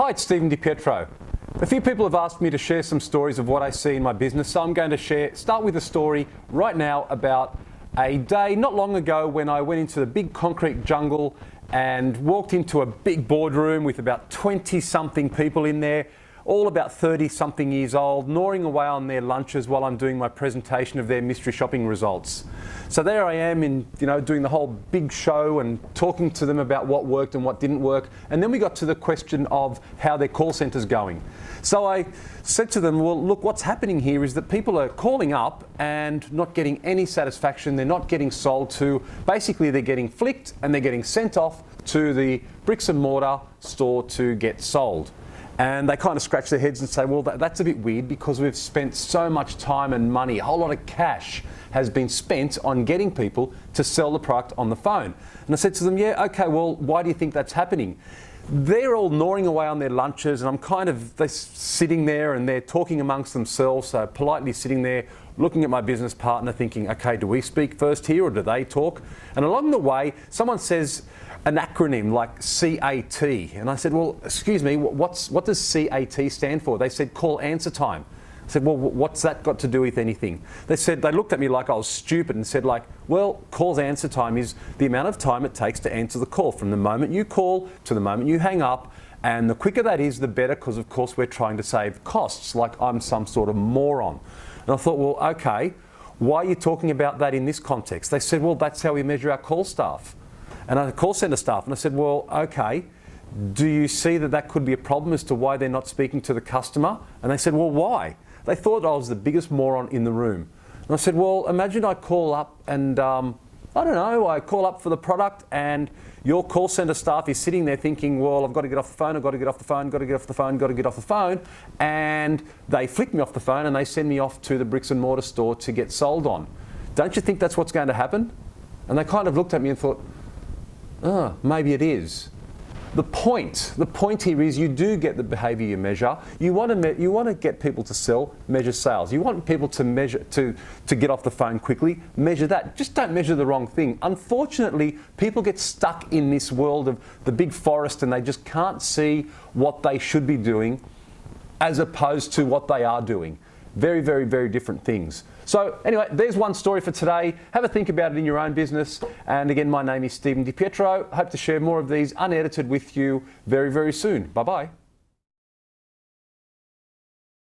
Hi, it's Stephen DiPietro. A few people have asked me to share some stories of what I see in my business, so I'm going to start with a story right now about a day not long ago when I went into the big concrete jungle and walked into a big boardroom with about 20-something people in there, all about 30-something years old, gnawing away on their lunches while I'm doing my presentation of their mystery shopping results. So there I am doing the whole big show and talking to them about what worked and what didn't work. And then we got to the question of how their call center's going. So I said to them, well, look, what's happening here is that people are calling up and not getting any satisfaction. They're not getting sold to. Basically, they're getting flicked and they're getting sent off to the bricks and mortar store to get sold. And they kind of scratch their heads and say, well, that's a bit weird because we've spent so much time and money, a whole lot of cash has been spent on getting people to sell the product on the phone. And I said to them, yeah, okay, well, why do you think that's happening? They're all gnawing away on their lunches and they're sitting there and they're talking amongst themselves, so politely sitting there looking at my business partner thinking, okay, do we speak first here or do they talk? And along the way, someone says an acronym like CAT. And I said, well, excuse me, what does CAT stand for? They said, call answer time. I said, well, what's that got to do with anything? They looked at me like I was stupid and said well, call's answer time is the amount of time it takes to answer the call from the moment you call to the moment you hang up. And the quicker that is, the better, because of course we're trying to save costs, like I'm some sort of moron. And I thought, well, okay, why are you talking about that in this context? They said, well, that's how we measure our call staff. And our call center staff. And I said, well, okay, do you see that could be a problem as to why they're not speaking to the customer? And they said, well, why? They thought I was the biggest moron in the room. And I said, well, imagine I call up and, I call up for the product and your call center staff is sitting there thinking, well, I've got to get off the phone, I've got to get off the phone, got to get off the phone, got to get off the phone. And they flick me off the phone and they send me off to the bricks and mortar store to get sold on. Don't you think that's what's going to happen? And they kind of looked at me and thought, oh, maybe it is. The point here is you do get the behaviour you measure. You want to get people to sell, measure sales. You want people to measure to get off the phone quickly, measure that. Just don't measure the wrong thing. Unfortunately, people get stuck in this world of the big forest and they just can't see what they should be doing as opposed to what they are doing. Very, very, very different things. So anyway, there's one story for today. Have a think about it in your own business. And again, my name is Stephen DiPietro. I hope to share more of these unedited with you very, very soon. Bye-bye.